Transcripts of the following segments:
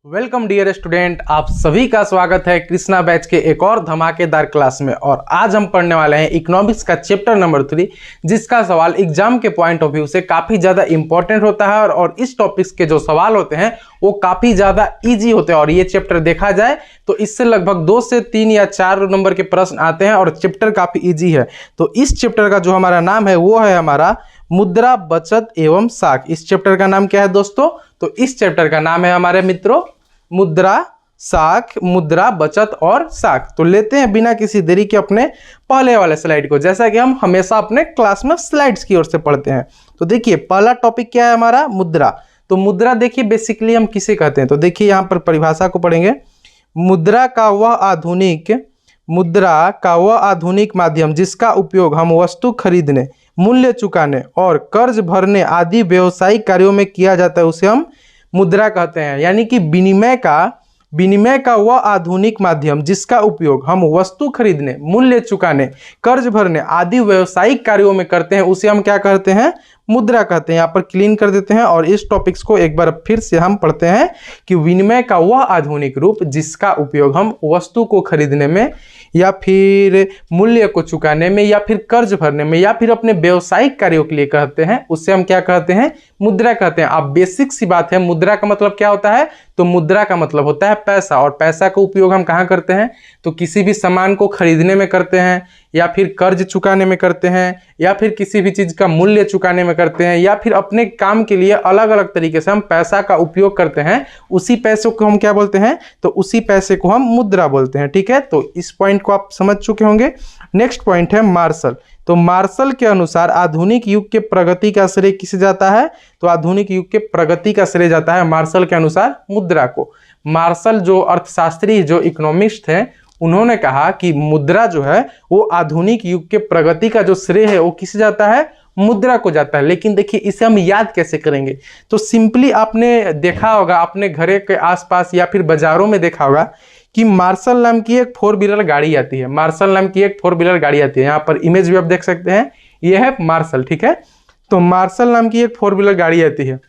Welcome dear student, आप सभी का स्वागत है कृष्णा बैच के एक और धमाकेदार क्लास में। और आज हम पढ़ने वाले हैं इकोनॉमिक्स का चैप्टर नंबर 3, जिसका सवाल एग्जाम के पॉइंट ऑफ व्यू से काफ़ी ज़्यादा इंपॉर्टेंट होता है और इस टॉपिक्स के जो सवाल होते हैं वो काफ़ी ज़्यादा ईजी होते हैं। और ये चैप्टर देखा जाए तो इससे लगभग 2 से 3 या 4 नंबर के प्रश्न आते हैं और चैप्टर काफ़ी ईजी है। तो इस चैप्टर का जो हमारा नाम है वो है हमारा मुद्रा, बचत एवं साख। इस चैप्टर का नाम क्या है दोस्तों? तो इस चैप्टर का नाम है हमारे मित्रों मुद्रा, साख, मुद्रा, बचत और साख। तो लेते हैं बिना किसी देरी के अपने पहले वाले स्लाइड को, जैसा कि हम हमेशा अपने क्लास में स्लाइड्स की ओर से पढ़ते हैं। तो देखिए पहला टॉपिक क्या है हमारा? मुद्रा। तो मुद्रा देखिए बेसिकली हम किसे कहते हैं? तो देखिए यहाँ पर परिभाषा को पढ़ेंगे। मुद्रा का वह आधुनिक माध्यम जिसका उपयोग हम वस्तु खरीदने, मूल्य चुकाने और कर्ज भरने आदि व्यवसायिक कार्यों में किया जाता है, उसे हम मुद्रा कहते हैं। यानी कि विनिमय का वह आधुनिक माध्यम जिसका उपयोग हम वस्तु खरीदने, मूल्य चुकाने, कर्ज भरने आदि व्यवसायिक कार्यों में करते हैं, उसे हम क्या कहते हैं? मुद्रा कहते हैं। यहाँ पर क्लीन कर देते हैं और इस टॉपिक्स को एक बार फिर से हम पढ़ते हैं कि विनिमय का वह आधुनिक रूप जिसका उपयोग हम वस्तु को खरीदने में या फिर मूल्य को चुकाने में या फिर कर्ज भरने में या फिर अपने व्यवसायिक कार्यों के लिए कहते हैं, उससे हम क्या कहते हैं? मुद्रा कहते हैं। अब बेसिक सी बात है, मुद्रा का मतलब क्या होता है? तो मुद्रा का मतलब होता है पैसा। और पैसा का उपयोग हम कहाँ करते हैं? तो किसी भी सामान को खरीदने में करते हैं या फिर कर्ज चुकाने में करते हैं या फिर किसी भी चीज़ का मूल्य चुकाने में करते हैं या फिर अपने काम के लिए अलग अलग तरीके से हम पैसा का उपयोग करते हैं। उसी पैसे को हम क्या बोलते हैं? तो उसी पैसे को हम मुद्रा बोलते हैं। ठीक है, तो इस पॉइंट को आप समझ चुके होंगे। नेक्स्ट पॉइंट है मार्शल। तो मार्शल के अनुसार आधुनिक युग के प्रगति का श्रेय किसे जाता है? तो आधुनिक युग के प्रगति का श्रेय जाता है मार्शल के अनुसार मुद्रा को। मार्शल जो अर्थशास्त्री, जो इकोनॉमिस्ट हैं, उन्होंने कहा कि मुद्रा जो है वो आधुनिक युग के प्रगति का जो श्रेय है वो किसे जाता है? मुद्रा को जाता है। लेकिन देखिए इसे हम याद कैसे करेंगे? तो सिंपली आपने देखा होगा, अपने घर के आसपास या फिर बाजारों में देखा होगा कि मार्शल नाम की एक 4 व्हीलर गाड़ी आती है। मार्शल नाम की एक 4 व्हीलर गाड़ी आती है। यहाँ पर इमेज भी आप देख सकते हैं, ये है मार्शल। ठीक है, तो मार्शल नाम की एक 4 व्हीलर गाड़ी आती है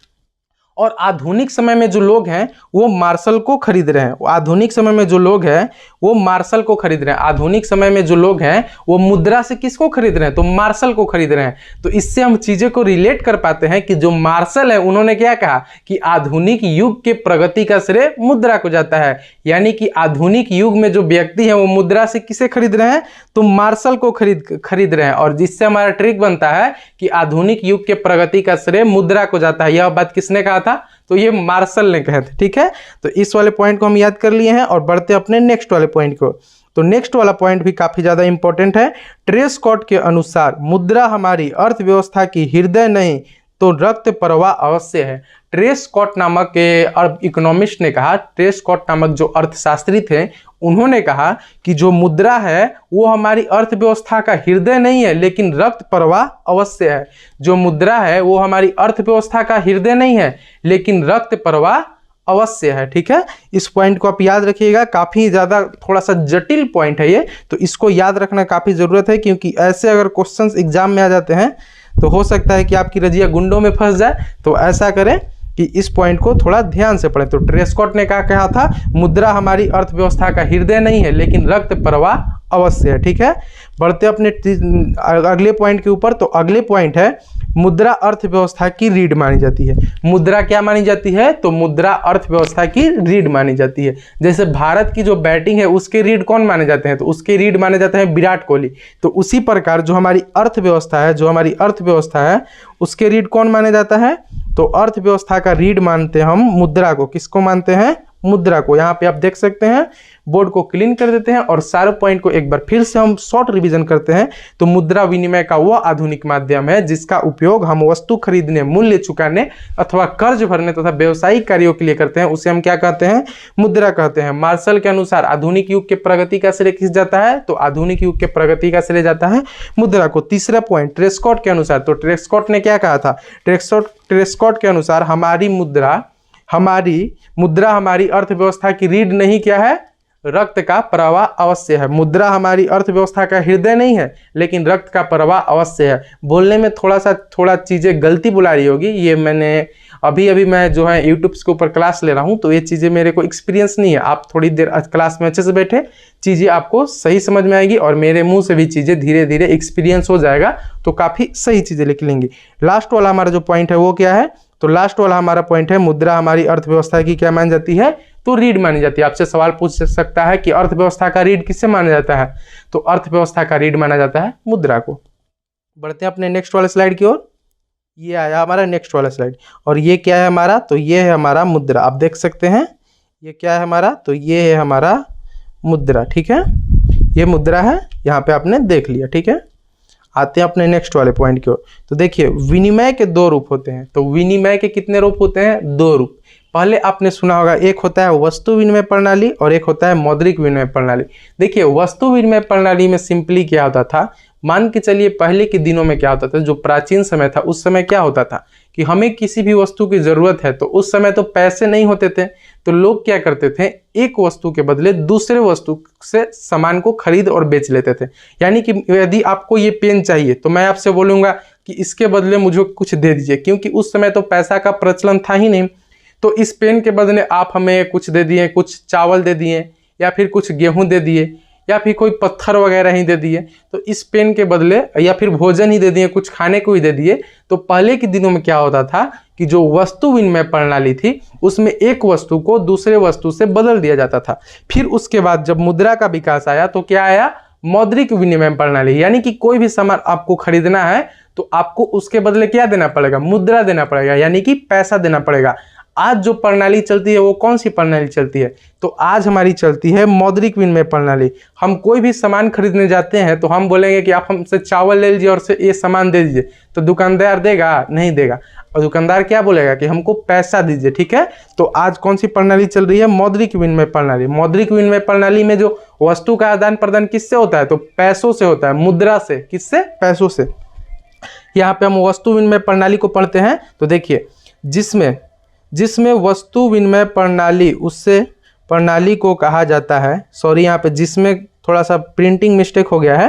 और आधुनिक समय में जो लोग हैं वो मार्शल को खरीद रहे हैं। आधुनिक समय में जो लोग हैं वो मार्शल को खरीद रहे हैं। आधुनिक समय में जो लोग हैं वो मुद्रा से किसको खरीद रहे हैं? तो मार्शल को खरीद रहे हैं। तो इससे हम चीज़ें को रिलेट कर पाते हैं कि जो मार्शल है उन्होंने क्या कहा कि आधुनिक युग के प्रगति का श्रेय मुद्रा को जाता है। यानी कि आधुनिक युग में जो व्यक्ति है वो मुद्रा से किसे खरीद रहे हैं? तो मार्शल को खरीद रहे हैं। और जिससे हमारा ट्रिक बनता है कि आधुनिक युग के प्रगति का श्रेय मुद्रा को जाता है। यह बात किसने कहा था? तो ये मार्शल ने कहे थे। ठीक है, तो इस वाले पॉइंट को हम याद कर लिए हैं और बढ़ते अपने नेक्स्ट वाले पॉइंट को। तो नेक्स्ट वाला पॉइंट भी काफी ज्यादा इंपॉर्टेंट है। ट्रेस्कॉट के अनुसार मुद्रा हमारी अर्थव्यवस्था की हृदय नहीं तो रक्त प्रवाह अवश्य है। ट्रेस्कॉट नामक इकोनॉमिस्ट ने कहा, ट्रेस्कॉट नामक जो अर्थशास्त्री थे, उन्होंने कहा कि जो मुद्रा है वो हमारी अर्थव्यवस्था का हृदय नहीं है लेकिन रक्त प्रवाह अवश्य है। जो मुद्रा है वो हमारी अर्थव्यवस्था का हृदय नहीं है लेकिन रक्त प्रवाह अवश्य है। ठीक है, इस पॉइंट को आप याद रखिएगा। काफ़ी ज़्यादा थोड़ा सा जटिल पॉइंट है ये, तो इसको याद रखना काफ़ी ज़रूरत है, क्योंकि ऐसे अगर क्वेश्चंस एग्जाम में आ जाते हैं तो हो सकता है कि आपकी रजिया गुंडों में फंस जाए। तो ऐसा करें कि इस पॉइंट को थोड़ा ध्यान से पढ़ें। तो ट्रेस्कॉट ने क्या कहा था? मुद्रा हमारी अर्थव्यवस्था का हृदय नहीं है लेकिन रक्त प्रवाह अवश्य है। ठीक है, बढ़ते अपने अगले पॉइंट के ऊपर। तो अगले पॉइंट है मुद्रा अर्थव्यवस्था की रीढ़ मानी जाती है। मुद्रा क्या मानी जाती है? तो मुद्रा अर्थव्यवस्था की रीढ़ मानी जाती है। जैसे भारत की जो बैटिंग है उसके रीढ़ कौन माने जाते हैं? तो उसके रीढ़ माने जाते हैं विराट कोहली। तो उसी प्रकार जो हमारी अर्थव्यवस्था है उसके रीढ़ कौन माने जाता है? तो अर्थव्यवस्था का रीढ़ मानते हैं हम मुद्रा को। किसको मानते हैं? मुद्रा को। यहाँ पे आप देख सकते हैं, बोर्ड को क्लीन कर देते हैं और सारे पॉइंट को एक बार फिर से हम शॉर्ट रिवीजन करते हैं। तो मुद्रा विनिमय का वह आधुनिक माध्यम है जिसका उपयोग हम वस्तु खरीदने, मूल्य चुकाने अथवा कर्ज भरने तथा व्यवसायिक कार्यों के लिए करते हैं, उसे हम क्या कहते हैं? मुद्रा कहते हैं। मार्शल के अनुसार आधुनिक युग के प्रगति का श्रेय किस जाता है? तो आधुनिक युग के प्रगति का श्रेय जाता है मुद्रा को। तीसरा पॉइंट ट्रेस्कॉट के अनुसार। तो ट्रेस्कॉट ने क्या कहा था? ट्रेस्कॉट के अनुसार हमारी मुद्रा हमारी अर्थव्यवस्था की रीढ़ नहीं, क्या है? रक्त का प्रवाह अवश्य है। मुद्रा हमारी अर्थव्यवस्था का हृदय नहीं है लेकिन रक्त का प्रवाह अवश्य है। बोलने में थोड़ा चीजें गलती बुला रही होगी, ये मैंने अभी अभी मैं जो है यूट्यूब के ऊपर क्लास ले रहा हूँ, तो ये चीज़ें मेरे को एक्सपीरियंस नहीं है। आप थोड़ी देर क्लास में अच्छे से बैठे, चीज़ें आपको सही समझ में आएगी और मेरे मुंह से भी चीज़ें धीरे धीरे एक्सपीरियंस हो जाएगा, तो काफ़ी सही चीज़ें लिख लेंगी। लास्ट वाला हमारा जो पॉइंट है वो क्या है, तो लास्ट वाला हमारा पॉइंट है मुद्रा हमारी अर्थव्यवस्था की क्या मानी जाती है, तो रीढ़ मानी जाती है। आपसे सवाल पूछ सकता है कि अर्थव्यवस्था का रीढ़ किससे माना जाता है, तो अर्थव्यवस्था का रीढ़ माना जाता है मुद्रा को। बढ़ते हैं अपने नेक्स्ट वाले स्लाइड की ओर। ये आया हमारा नेक्स्ट वाला स्लाइड, और ये क्या है हमारा, तो ये है हमारा मुद्रा। आप देख सकते हैं ये क्या है हमारा, तो ये है हमारा मुद्रा। ठीक है, ये मुद्रा है, यहाँ पे आपने देख लिया। ठीक है, आते हैं अपने नेक्स्ट वाले पॉइंट की ओर। तो देखिए विनिमय के दो रूप होते हैं। तो विनिमय के कितने रूप होते हैं, दो रूप। पहले आपने सुना होगा, एक होता है वस्तु विनिमय प्रणाली और एक होता है मौद्रिक विनिमय प्रणाली। देखिए वस्तु विनिमय प्रणाली में सिंपली क्या होता था, मान के चलिए पहले के दिनों में क्या होता था, जो प्राचीन समय था उस समय क्या होता था कि हमें किसी भी वस्तु की जरूरत है, तो उस समय तो पैसे नहीं होते थे, तो लोग क्या करते थे, एक वस्तु के बदले दूसरे वस्तु से सामान को खरीद और बेच लेते थे। यानी कि यदि आपको ये पेन चाहिए तो मैं आपसे बोलूंगा कि इसके बदले मुझे कुछ दे दीजिए, क्योंकि उस समय तो पैसा का प्रचलन था ही नहीं। तो इस पेन के बदले आप हमें कुछ दे दिए, कुछ चावल दे दिए या फिर कुछ गेहूं दे दिए या फिर कोई पत्थर वगैरह ही दे दिए, तो इस पेन के बदले या फिर भोजन ही दे दिए, कुछ खाने को ही दे दिए। तो पहले के दिनों में क्या होता था कि जो वस्तु विनिमय प्रणाली थी उसमें एक वस्तु को दूसरे वस्तु से बदल दिया जाता था। फिर उसके बाद जब मुद्रा का विकास आया तो क्या आया, मौद्रिक विनिमय प्रणाली। यानी कि कोई भी सामान आपको खरीदना है तो आपको उसके बदले क्या देना पड़ेगा, मुद्रा देना पड़ेगा, यानी कि पैसा देना पड़ेगा। आज जो प्रणाली चलती है वो कौन सी प्रणाली चलती है, तो आज हमारी चलती है मौद्रिक विनिमय प्रणाली। हम कोई भी सामान खरीदने जाते हैं तो हम बोलेंगे कि आप हमसे चावल ले लीजिए और से ये सामान दे दीजिए, तो दुकानदार देगा, नहीं देगा। और दुकानदार क्या बोलेगा कि हमको पैसा दीजिए। ठीक है, तो आज कौन सी प्रणाली चल रही है, मौद्रिक विनिमय प्रणाली। मौद्रिक विनिमय प्रणाली में जो वस्तु का आदान प्रदान किससे होता है, तो पैसों से होता है, मुद्रा से। किससे, पैसों से। यहाँ पे हम वस्तु विनिमय प्रणाली को पढ़ते हैं। तो देखिए जिसमें वस्तु विनिमय प्रणाली, उससे प्रणाली को कहा जाता है, सॉरी यहाँ पे जिसमें थोड़ा सा प्रिंटिंग मिस्टेक हो गया है।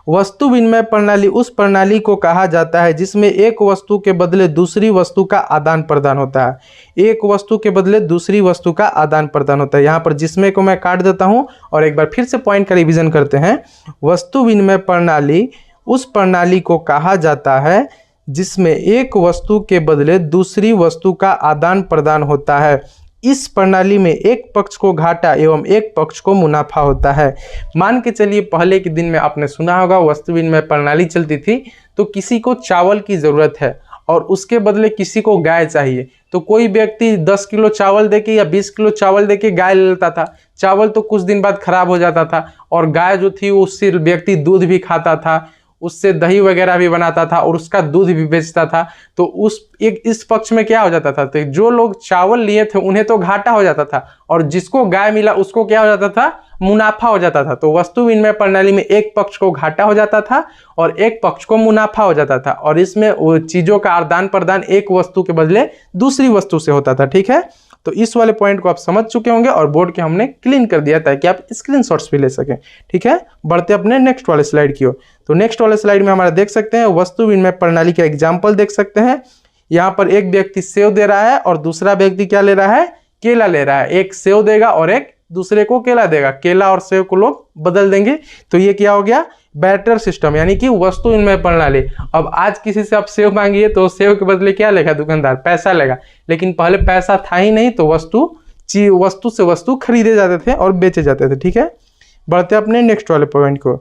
वस्तु विनिमय प्रणाली उस प्रणाली को कहा जाता है जिसमें एक वस्तु के बदले दूसरी वस्तु का आदान प्रदान होता है। एक वस्तु के बदले दूसरी वस्तु का आदान प्रदान होता है। यहाँ पर जिसमें को मैं काट देता हूँ और एक बार फिर से पॉइंट का रिवीजन करते हैं। वस्तु विनिमय प्रणाली उस प्रणाली को कहा जाता है जिसमें एक वस्तु के बदले दूसरी वस्तु का आदान प्रदान होता है। इस प्रणाली में एक पक्ष को घाटा एवं एक पक्ष को मुनाफा होता है। मान के चलिए पहले के दिन में आपने सुना होगा वस्तु विनिमय प्रणाली चलती थी, तो किसी को चावल की ज़रूरत है और उसके बदले किसी को गाय चाहिए, तो कोई व्यक्ति 10 किलो चावल देके या 20 किलो चावल देके गाय ले लेता था। चावल तो कुछ दिन बाद खराब हो जाता था और गाय जो थी उससे व्यक्ति दूध भी खाता था, उससे दही वगैरह भी बनाता था और उसका दूध भी बेचता था। तो इस पक्ष में क्या हो जाता था, तो जो लोग चावल लिए थे उन्हें तो घाटा हो जाता था और जिसको गाय मिला उसको क्या हो जाता था, मुनाफा हो जाता था। तो वस्तु विनिमय प्रणाली में एक पक्ष को घाटा हो जाता था और एक पक्ष को मुनाफा हो जाता था, और इसमें वो चीजों का आदान प्रदान एक वस्तु के बदले दूसरी वस्तु से होता था। ठीक है, तो इस वाले पॉइंट को आप समझ चुके होंगे और बोर्ड के हमने क्लीन कर दिया ताकि आप स्क्रीनशॉट्स भी ले सकें। ठीक है, बढ़ते अपने नेक्स्ट वाले स्लाइड की ओर। तो नेक्स्ट वाले स्लाइड में हमारा देख सकते हैं वस्तु विनिमय प्रणाली का एग्जाम्पल देख सकते हैं। यहाँ पर एक व्यक्ति सेव दे रहा है और दूसरा व्यक्ति क्या ले रहा है, केला ले रहा है। एक सेव देगा और एक दूसरे को केला देगा, केला और सेव को लोग बदल देंगे। तो ये क्या हो गया, बैटर सिस्टम, यानी कि वस्तु विनिमय प्रणाली। अब आज किसी से आप सेव मांगिए तो सेव के बदले क्या लेगा दुकानदार, पैसा लेगा। लेकिन पहले पैसा था ही नहीं, तो वस्तु से वस्तु खरीदे जाते थे और बेचे जाते थे। ठीक है, बढ़ते अपने नेक्स्ट वाले पॉइंट को।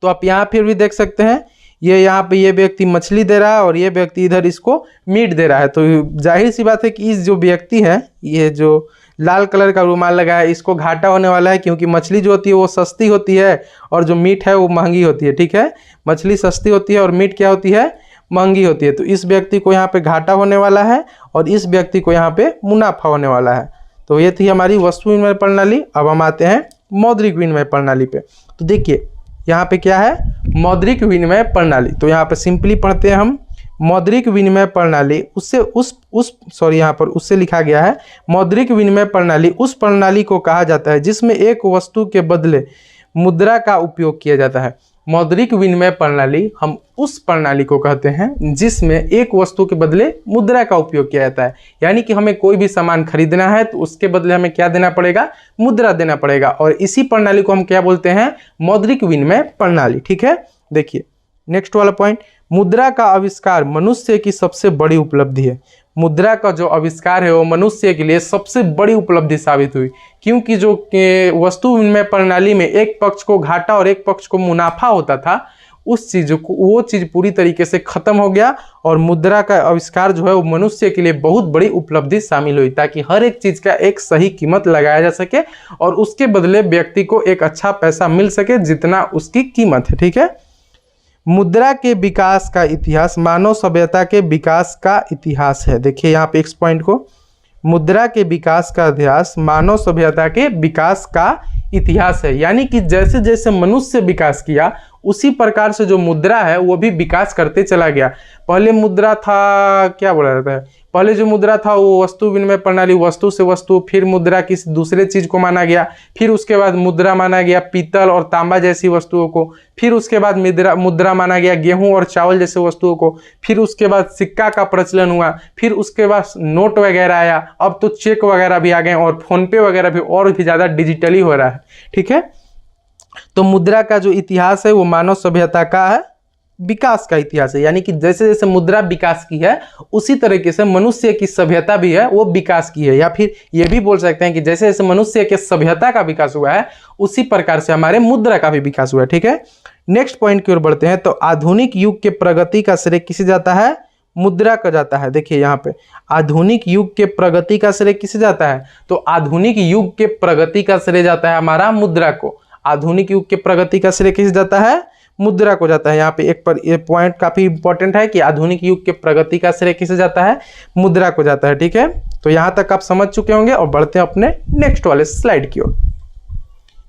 तो आप यहाँ फिर भी देख सकते हैं ये यहाँ पे ये व्यक्ति मछली दे रहा है और ये व्यक्ति इधर इसको मीट दे रहा है। तो जाहिर सी बात है कि इस जो व्यक्ति है, ये जो लाल कलर का रुमाल लगा है, इसको घाटा होने वाला है, क्योंकि मछली जो होती है वो सस्ती होती है और जो मीट है वो महंगी होती है। ठीक है, मछली सस्ती होती है और मीट क्या होती है, महंगी होती है। तो इस व्यक्ति को यहाँ पे घाटा होने वाला है और इस व्यक्ति को यहाँ पे मुनाफा होने वाला है। तो ये थी हमारी वस्तु विनिमय प्रणाली। अब हम आते हैं मौद्रिक विनिमय प्रणाली पे। तो देखिए यहाँ पे क्या है, मौद्रिक विनिमय प्रणाली। तो यहाँ पे सिंपली पढ़ते हैं हम, मौद्रिक विनिमय प्रणाली यहाँ पर उससे लिखा गया है, मौद्रिक विनिमय प्रणाली उस प्रणाली को कहा जाता है जिसमें एक वस्तु के बदले मुद्रा का उपयोग किया जाता है। मौद्रिक विनिमय प्रणाली हम उस प्रणाली को कहते हैं जिसमें एक वस्तु के बदले मुद्रा का उपयोग किया जाता है। यानी कि हमें कोई भी सामान खरीदना है तो उसके बदले हमें क्या देना पड़ेगा, मुद्रा देना पड़ेगा, और इसी प्रणाली को हम क्या बोलते हैं, मौद्रिक विनिमय प्रणाली। ठीक है, देखिए नेक्स्ट वाला पॉइंट, मुद्रा का आविष्कार मनुष्य की सबसे बड़ी उपलब्धि है। मुद्रा का जो आविष्कार है वो मनुष्य के लिए सबसे बड़ी उपलब्धि साबित हुई, क्योंकि जो वस्तु विनिमय प्रणाली में एक पक्ष को घाटा और एक पक्ष को मुनाफा होता था, उस चीज को, वो चीज पूरी तरीके से खत्म हो गया और मुद्रा का आविष्कार जो है वो मनुष्य के लिए बहुत बड़ी उपलब्धि शामिल हुई, ताकि हर एक चीज का एक सही कीमत लगाया जा सके और उसके बदले व्यक्ति को एक अच्छा पैसा मिल सके जितना उसकी कीमत है। ठीक है, मुद्रा के विकास का इतिहास मानव सभ्यता के विकास का इतिहास है। देखिए यहाँ पे इस पॉइंट को, मुद्रा के विकास का इतिहास मानव सभ्यता के विकास का इतिहास है। यानी कि जैसे जैसे मनुष्य विकास किया उसी प्रकार से जो मुद्रा है वो भी विकास करते चला गया। पहले मुद्रा था, क्या बोला जाता है, पहले जो मुद्रा था वो वस्तु विनिमय प्रणाली, वस्तु से वस्तु, फिर मुद्रा किसी दूसरे चीज को माना गया, फिर उसके बाद मुद्रा माना गया पीतल और तांबा जैसी वस्तुओं को, फिर उसके बाद मुद्रा माना गया गेहूं और चावल जैसे वस्तुओं को, फिर उसके बाद सिक्का का प्रचलन हुआ, फिर उसके बाद नोट वगैरह आया, अब तो चेक वगैरह भी आ गए और फोन पे वगैरह भी और भी ज्यादा डिजिटली हो रहा है। ठीक है, तो मुद्रा का जो इतिहास है वो मानव सभ्यता का है विकास का इतिहास है। यानी कि जैसे जैसे मुद्रा विकास की है उसी तरीके से मनुष्य की सभ्यता भी है वो विकास की है, या फिर ये भी बोल सकते हैं कि जैसे जैसे मनुष्य के सभ्यता का विकास हुआ है उसी प्रकार से हमारे मुद्रा का भी विकास हुआ है। ठीक है, नेक्स्ट पॉइंट की ओर बढ़ते हैं। तो आधुनिक युग के प्रगति का श्रेय किसे जाता है, मुद्रा का जाता है। देखिए यहाँ पे आधुनिक युग के प्रगति का श्रेय किसे जाता है, तो आधुनिक युग के प्रगति का श्रेय जाता है हमारा मुद्रा को। आधुनिक युग के प्रगति का श्रेय किसे जाता है, मुद्रा को जाता है। यहाँ पे ये पॉइंट काफी इंपॉर्टेंट है कि आधुनिक युग के प्रगति का श्रेय किसे जाता है, मुद्रा को जाता है। ठीक है, तो यहाँ तक आप समझ चुके होंगे और बढ़ते हैं अपने नेक्स्ट वाले स्लाइड की ओर।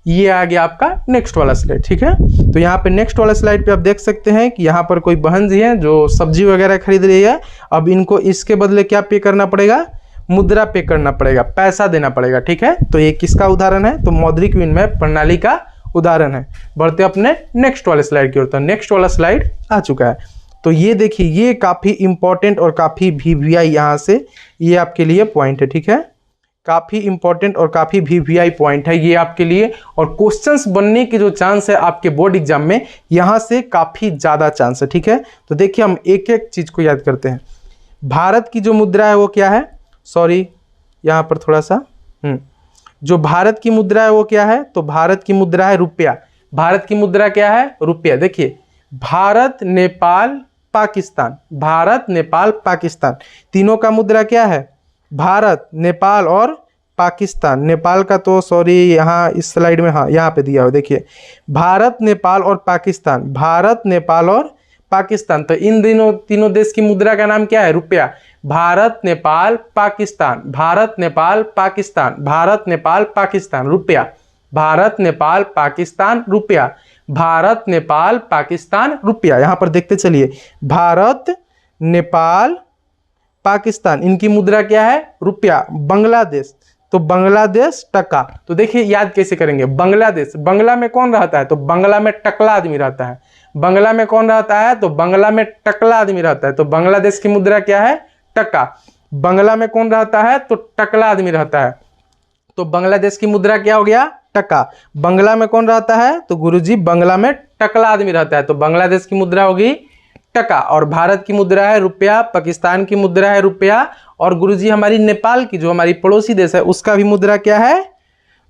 ये आ गया आपका नेक्स्ट वाला स्लाइड। ठीक है, तो यहाँ पे नेक्स्ट वाला स्लाइड पे आप देख सकते हैं कि यहाँ पर कोई बहन जी है जो सब्जी वगैरह खरीद रही है। अब इनको इसके बदले क्या पे करना पड़ेगा, मुद्रा पे करना पड़ेगा, पैसा देना पड़ेगा। ठीक है, तो ये किसका उदाहरण है, तो मौद्रिक विनिमय प्रणाली का उदाहरण है। बढ़ते अपने नेक्स्ट वाले स्लाइड की ओर। तो नेक्स्ट वाला स्लाइड आ चुका है। तो ये देखिए, ये काफी इंपॉर्टेंट और काफी वीवीआई यहाँ से ये आपके लिए पॉइंट है। ठीक है, काफी इंपॉर्टेंट और काफी वीवीआई पॉइंट है ये आपके लिए, और क्वेश्चंस बनने के जो चांस है आपके बोर्ड एग्जाम में यहाँ से काफी ज्यादा चांस है। ठीक है, तो देखिए हम एक एक चीज को याद करते हैं। भारत की जो मुद्रा है वो क्या है, सॉरी यहाँ पर थोड़ा सा जो भारत की मुद्रा है वो क्या है, तो भारत की मुद्रा है रुपया। भारत की मुद्रा क्या है, रुपया। देखिए भारत नेपाल पाकिस्तान, भारत नेपाल पाकिस्तान तीनों का मुद्रा क्या है, भारत नेपाल और पाकिस्तान। नेपाल का तो सॉरी यहाँ इस स्लाइड में, हाँ यहाँ पे दिया हो, देखिए भारत नेपाल और पाकिस्तान, भारत नेपाल और पाकिस्तान। तो इन तीनों देश की मुद्रा का नाम क्या है, रुपया। भारत नेपाल पाकिस्तान, भारत नेपाल पाकिस्तान, भारत नेपाल पाकिस्तान, रुपया। भारत नेपाल पाकिस्तान रुपया, भारत नेपाल पाकिस्तान रुपया। यहाँ पर देखते चलिए, भारत नेपाल पाकिस्तान इनकी मुद्रा क्या है, रुपया। बांग्लादेश, तो बांग्लादेश टका। तो देखिए याद कैसे करेंगे, बांग्लादेश, बांग्ला में कौन रहता है, तो बांग्ला में टकला आदमी रहता है। बांग्ला में कौन रहता है, तो बांग्ला में टकला आदमी रहता है। तो बांग्लादेश की मुद्रा क्या है, टका। बांग्ला में कौन रहता है, तो टकला आदमी रहता है। तो बांग्लादेश की मुद्रा क्या हो गया, टका। बांग्ला में कौन रहता है, तो गुरुजी बांग्ला में टकला आदमी रहता है। तो बांग्लादेश की मुद्रा होगी टका। और भारत की मुद्रा है रुपया, पाकिस्तान की मुद्रा है रुपया, और गुरुजी हमारी नेपाल की जो हमारी पड़ोसी देश है उसका भी मुद्रा क्या है,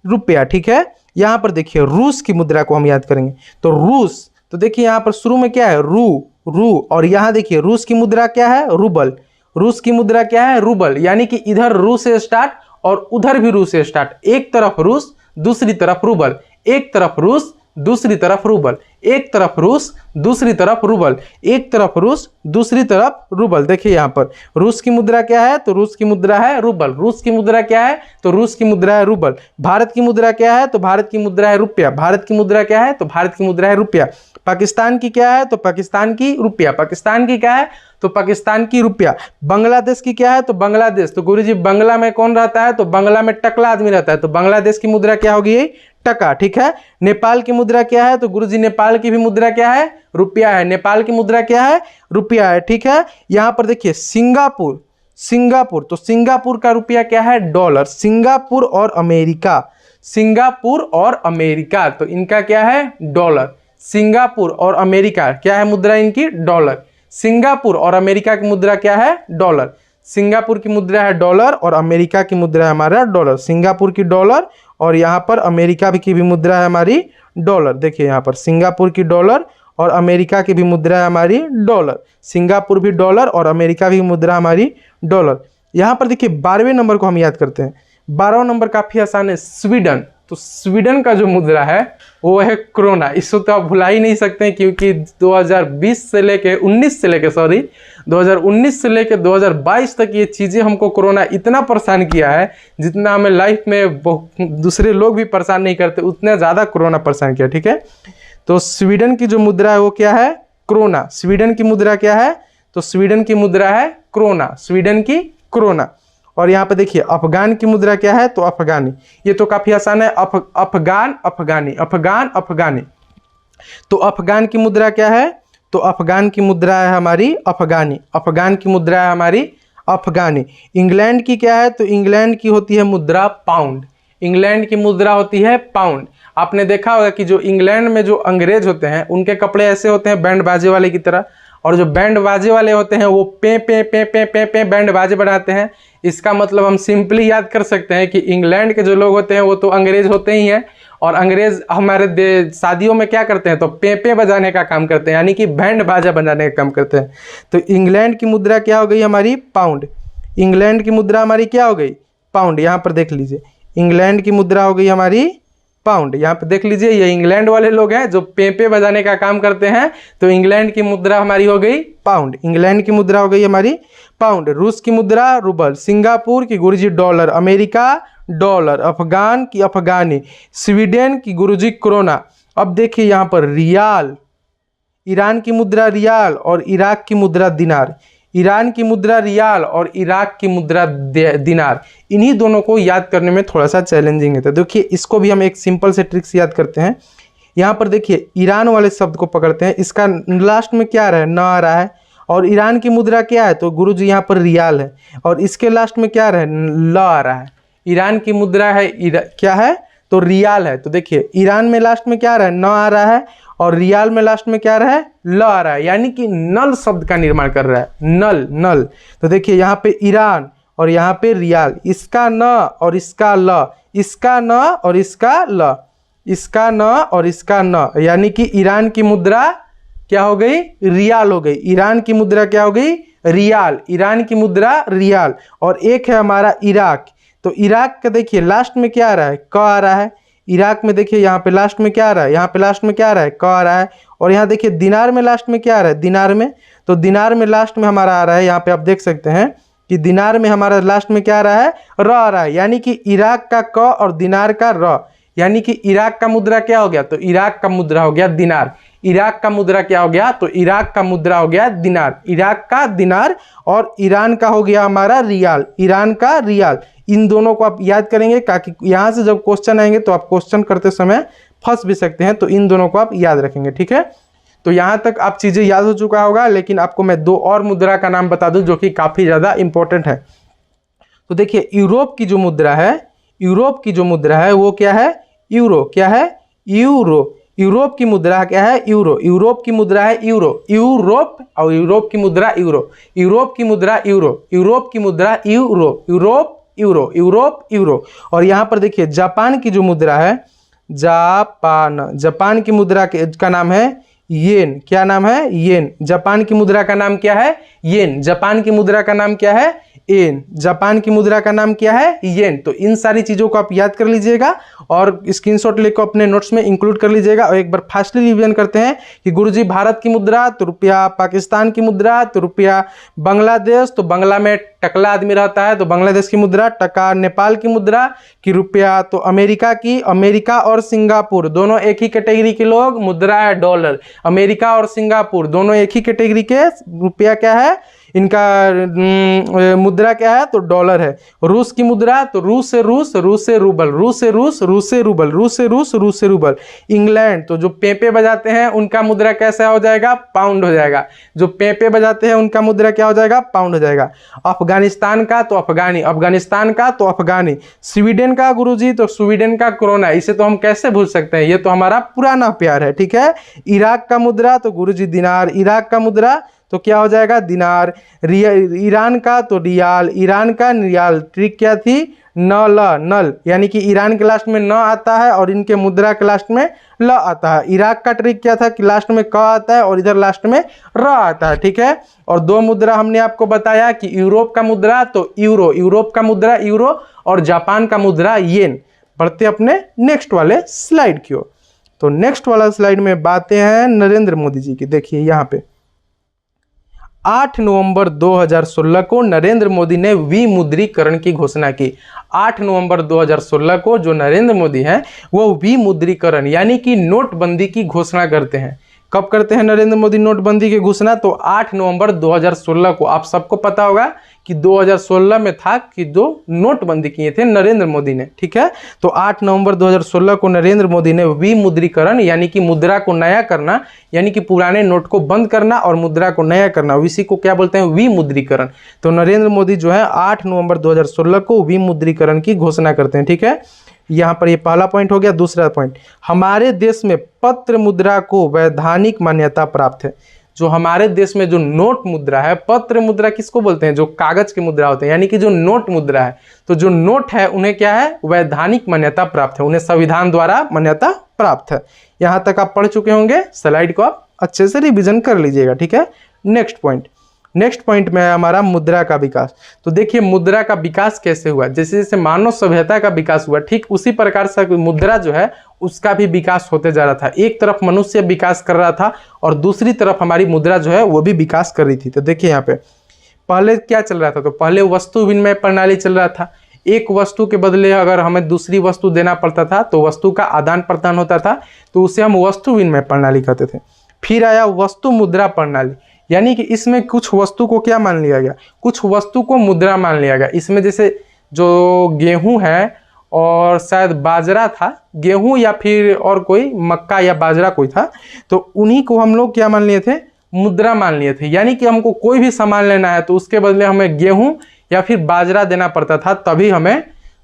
रुपया। ठीक है, यहाँ पर देखिए रूस की मुद्रा को हम याद करेंगे। तो रूस, तो देखिए यहाँ पर शुरू में क्या है, रू, और यहाँ देखिए रूस की मुद्रा क्या है, रूबल। रूस की मुद्रा क्या है, रूबल। यानी कि इधर रूस से स्टार्ट और उधर भी रूस से स्टार्ट, एक तरफ रूस दूसरी तरफ रूबल, एक तरफ रूस दूसरी तरफ रूबल, एक तरफ रूस दूसरी तरफ रूबल, एक तरफ रूस दूसरी तरफ रूबल। देखिए यहाँ पर रूस की मुद्रा क्या है, तो रूस की मुद्रा है रूबल। रूस की मुद्रा क्या है, तो रूस की मुद्रा है रूबल। भारत की मुद्रा क्या है, तो भारत की मुद्रा है रुपया। भारत की मुद्रा क्या है, तो भारत की मुद्रा है रुपया। पाकिस्तान की क्या है, तो पाकिस्तान की रुपया। पाकिस्तान की क्या है, तो पाकिस्तान की रुपया। बांग्लादेश की क्या है, तो बांग्लादेश। तो गुरुजी बांग्ला में कौन रहता है, तो बांग्ला में टकला आदमी रहता है। तो बांग्लादेश की मुद्रा क्या होगी, टका, ठीक है। नेपाल की मुद्रा क्या है? तो गुरुजी नेपाल की भी मुद्रा क्या है? रुपया है। नेपाल की मुद्रा क्या है? रुपया है, ठीक है। यहां पर देखिए सिंगापुर, सिंगापुर, तो सिंगापुर का रुपया क्या है? डॉलर। सिंगापुर और अमेरिका, सिंगापुर और अमेरिका, तो इनका क्या है? डॉलर। सिंगापुर और अमेरिका क्या है मुद्रा इनकी? डॉलर। सिंगापुर और अमेरिका की मुद्रा क्या है? डॉलर। सिंगापुर की मुद्रा है डॉलर और अमेरिका की मुद्रा है हमारा डॉलर। सिंगापुर की डॉलर और यहाँ पर अमेरिका की भी मुद्रा है हमारी डॉलर। देखिए यहाँ पर सिंगापुर की डॉलर और अमेरिका की भी मुद्रा है हमारी डॉलर। सिंगापुर भी डॉलर और अमेरिका भी मुद्रा हमारी डॉलर। यहाँ पर देखिए 12वें नंबर को हम याद करते हैं। 12वां नंबर काफ़ी आसान है, स्वीडन। तो स्वीडन का जो मुद्रा है वो है क्रोना। इसको तो आप भुला ही नहीं सकते हैं, क्योंकि 2020 से लेके 19 से लेके 2019 से लेके 2022 तक ये चीज़ें हमको कोरोना इतना परेशान किया है, जितना हमें लाइफ में दूसरे लोग भी परेशान नहीं करते, उतना ज़्यादा कोरोना परेशान किया, ठीक है। तो स्वीडन की जो मुद्रा है वो क्या है? क्रोना। स्वीडन की मुद्रा क्या है? तो स्वीडन की मुद्रा है क्रोना। स्वीडन की क्रोना। और यहाँ पे देखिए अफगान की मुद्रा क्या है? तो अफगानी। ये तो काफी आसान है, अफगान अफगानी, अफगान अफगानी। तो अफगान की मुद्रा क्या है? तो अफगान की मुद्रा है हमारी अफगानी। अफगान की मुद्रा है हमारी अफगानी। इंग्लैंड की क्या है? तो इंग्लैंड की होती है मुद्रा पाउंड। इंग्लैंड की मुद्रा होती है पाउंड। आपने देखा होगा कि जो इंग्लैंड में जो अंग्रेज होते हैं उनके कपड़े ऐसे होते हैं बैंड बाजे वाले की तरह, और जो बैंड बाजे वाले होते हैं वो पे पे पे पे पे पे बैंड बाजे बनाते हैं। इसका मतलब हम सिंपली याद कर सकते हैं कि इंग्लैंड के जो लोग होते हैं वो तो अंग्रेज होते ही हैं, और अंग्रेज हमारे शादियों में क्या करते हैं? तो पे पे बजाने का काम करते हैं, यानी कि बैंड बाजा बजाने का काम करते हैं। तो इंग्लैंड की मुद्रा क्या हो गई हमारी? पाउंड। इंग्लैंड की मुद्रा हमारी क्या हो गई? पाउंड। यहाँ पर देख लीजिए इंग्लैंड की मुद्रा हो गई हमारी पाउंड। यहाँ पे देख लीजिए ये इंग्लैंड वाले लोग हैं जो पेपे बजाने का काम करते हैं, तो इंग्लैंड की मुद्रा हमारी हो गई पाउंड। इंग्लैंड की मुद्रा हो गई हमारी पाउंड। रूस की मुद्रा रूबल। सिंगापुर की गुरुजी डॉलर। America dollar. अफगान की अफगानी। स्वीडन की गुरुजी क्रोना। अब देखिए यहाँ पर रियाल। ईरान की मुद्रा रियाल और इराक की मुद्रा दिनार। ईरान की मुद्रा रियाल और इराक की मुद्रा दिनार। इन्हीं दोनों को याद करने में थोड़ा सा चैलेंजिंग है। तो देखिए इसको भी हम एक सिंपल से ट्रिक से याद करते हैं। यहाँ पर देखिए ईरान वाले शब्द को पकड़ते हैं, इसका लास्ट में क्या आ रहा है? न आ रहा है। और ईरान की मुद्रा क्या है? तो गुरुजी यहाँ पर रियाल है, और इसके लास्ट में क्या आ रहा है? ल आ रहा है। ईरान की मुद्रा है क्या है? तो रियाल है। तो देखिए ईरान में लास्ट में क्या आ रहा है? न आ रहा है, और रियाल में लास्ट में क्या आ रहा है? ल आ रहा है, यानी कि नल शब्द का निर्माण कर रहा है। नल, नल। तो देखिए यहाँ पे ईरान और यहाँ पे रियाल, इसका न और इसका ल, इसका न और इसका ल, इसका न और इसका न, यानी कि ईरान की मुद्रा क्या हो गई? रियाल हो गई। ईरान की मुद्रा क्या हो गई? रियाल। ईरान की मुद्रा रियाल। और एक है हमारा इराक। तो इराक का देखिए लास्ट में क्या आ रहा है? क आ रहा है। इराक में देखिए यहाँ पे लास्ट में क्या आ रहा है? यहाँ पे लास्ट में क्या आ रहा है? क आ रहा है। और यहाँ देखिए दिनार में लास्ट में क्या आ रहा है? दिनार में, तो दिनार में लास्ट में हमारा आ रहा है, यहाँ पे आप देख सकते हैं कि दिनार में हमारा लास्ट में क्या आ रहा है? र आ रहा है, यानी कि इराक का क और दिनार का र, यानी कि इराक का मुद्रा क्या हो गया? तो इराक का मुद्रा हो गया दिनार। इराक का मुद्रा क्या हो गया? तो इराक का मुद्रा हो गया दिनार। इराक का दिनार और ईरान का हो गया हमारा रियाल। ईरान का रियाल। इन दोनों को आप याद करेंगे, ताकि यहाँ से जब क्वेश्चन आएंगे तो आप क्वेश्चन करते समय फंस भी सकते हैं, तो इन दोनों को आप याद रखेंगे, ठीक है। तो यहाँ तक आप चीज़ें याद हो चुका होगा, लेकिन आपको मैं दो और मुद्रा का नाम बता दूं जो कि काफ़ी ज़्यादा इंपॉर्टेंट है। तो देखिए यूरोप की जो मुद्रा है, यूरोप की जो मुद्रा है वो क्या है? यूरो। क्या है? यूरो। यूरोप की मुद्रा क्या है? यूरो। यूरोप की मुद्रा है यूरो। यूरोप और यूरोप की मुद्रा यूरो। यूरोप की मुद्रा यूरो। यूरोप की मुद्रा euro. Europe euro. Europe euro. और यहाँ पर देखिए जापान की जो मुद्रा है, जापान, जापान की मुद्रा का नाम है येन। क्या नाम है? येन। जापान की मुद्रा का नाम क्या है? येन। जापान की मुद्रा का नाम क्या है? येन। जापान की मुद्रा का नाम क्या है? येन। तो इन सारी चीजों को आप याद कर लीजिएगा और स्क्रीनशॉट लेकर अपने नोट्स में इंक्लूड कर लीजिएगा। और एक बार फास्टली रिवीजन करते हैं कि गुरुजी भारत की मुद्रा तो रुपया, पाकिस्तान की मुद्रा तो रुपया, बांग्लादेश तो बांग्ला में टकला आदमी रहता है तो बांग्लादेश की मुद्रा टका, नेपाल की मुद्रा की रुपया, तो अमेरिका की, अमेरिका और सिंगापुर दोनों एक ही कैटेगरी के लोग, मुद्रा है डॉलर। अमेरिका और सिंगापुर दोनों एक ही कैटेगरी के, रुपया क्या है? इनका मुद्रा क्या है तो डॉलर है। रूस की मुद्रा तो रूस से रूस, रूस से रूबल, रूस से रूस, रूस से रूबल, रूस से रूस, रूस से रूबल। इंग्लैंड तो जो पेपे बजाते हैं उनका मुद्रा कैसा हो जाएगा, पाउंड हो जाएगा। जो पेपे बजाते हैं उनका मुद्रा क्या हो जाएगा, पाउंड हो जाएगा। अफगानिस्तान का तो अफगानी, अफगानिस्तान का तो अफगानी। स्वीडन का गुरुजी तो स्वीडन का कोरोना, इसे तो हम कैसे भूल सकते हैं, ये तो हमारा पुराना प्यार है, ठीक है। इराक का मुद्रा तो गुरुजी दिनार, इराक का मुद्रा तो क्या हो जाएगा, दिनार। ईरान का तो रियाल, ईरान का रियाल। ट्रिक क्या थी, नल, यानी कि ईरान के लास्ट में न आता है और इनके मुद्रा के लास्ट में ल आता है। इराक का ट्रिक क्या था कि लास्ट में क आता है और इधर लास्ट में र आता है, ठीक है। और दो मुद्रा हमने आपको बताया कि यूरोप का मुद्रा तो यूरो, यूरोप का मुद्रा यूरो, और जापान का मुद्रा येन। बढ़ते अपने नेक्स्ट वाले स्लाइड की ओर। तो नेक्स्ट वाला स्लाइड में बातें हैं नरेंद्र मोदी जी की। देखिए यहाँ पे 8 नवंबर 2016 को नरेंद्र मोदी ने विमुद्रीकरण की घोषणा की। 8 नवंबर 2016 को जो नरेंद्र मोदी हैं वो विमुद्रीकरण यानी कि नोटबंदी की घोषणा करते हैं। कब करते हैं नरेंद्र मोदी नोटबंदी की घोषणा, तो 8 नवंबर 2016 को। आप सबको पता होगा कि 2016 में था कि जो नोटबंदी किए थे नरेंद्र मोदी ने, ठीक है। तो 8 नवंबर 2016 को नरेंद्र मोदी ने विमुद्रीकरण यानी कि मुद्रा को नया करना, यानी कि पुराने नोट को बंद करना और मुद्रा को नया करना, इसी को क्या बोलते हैं, विमुद्रीकरण। तो नरेंद्र मोदी जो है 8 नवंबर 2016 को विमुद्रीकरण की घोषणा करते हैं, ठीक है। यहाँ पर ये पहला पॉइंट हो गया। दूसरा पॉइंट, हमारे देश में पत्र मुद्रा को वैधानिक मान्यता प्राप्त है। जो हमारे देश में जो नोट मुद्रा है, पत्र मुद्रा किसको बोलते हैं, जो कागज की मुद्रा होते हैं, यानी कि जो नोट मुद्रा है, तो जो नोट है उन्हें क्या है, वैधानिक मान्यता प्राप्त है, उन्हें संविधान द्वारा मान्यता प्राप्त है। यहाँ तक आप पढ़ चुके होंगे, स्लाइड को आप अच्छे से रिविजन कर लीजिएगा, ठीक है। नेक्स्ट पॉइंट में है हमारा मुद्रा का विकास। तो देखिए मुद्रा का विकास कैसे हुआ, जैसे जैसे मानव सभ्यता का विकास हुआ, ठीक उसी प्रकार से मुद्रा जो है उसका भी विकास होते जा रहा था। एक तरफ मनुष्य विकास कर रहा था और दूसरी तरफ हमारी मुद्रा जो है वो भी विकास कर रही थी। तो देखिए यहाँ पे पहले क्या चल रहा था, तो पहले वस्तु विनिमय प्रणाली चल रहा था। एक वस्तु के बदले अगर हमें दूसरी वस्तु देना पड़ता था तो वस्तु का आदान प्रदान होता था, तो उसे हम वस्तु विनिमय प्रणाली कहते थे। फिर आया वस्तु मुद्रा प्रणाली, यानी कि इसमें कुछ वस्तु को क्या मान लिया गया, कुछ वस्तु को मुद्रा मान लिया गया। इसमें जैसे जो गेहूं है और शायद बाजरा था, गेहूं या फिर और कोई मक्का या बाजरा कोई था, तो उन्हीं को हम लोग क्या मान लिए थे, मुद्रा मान लिए थे। यानी कि हमको कोई भी सामान लेना है तो उसके बदले हमें गेहूं या फिर बाजरा देना पड़ता था, तभी हमें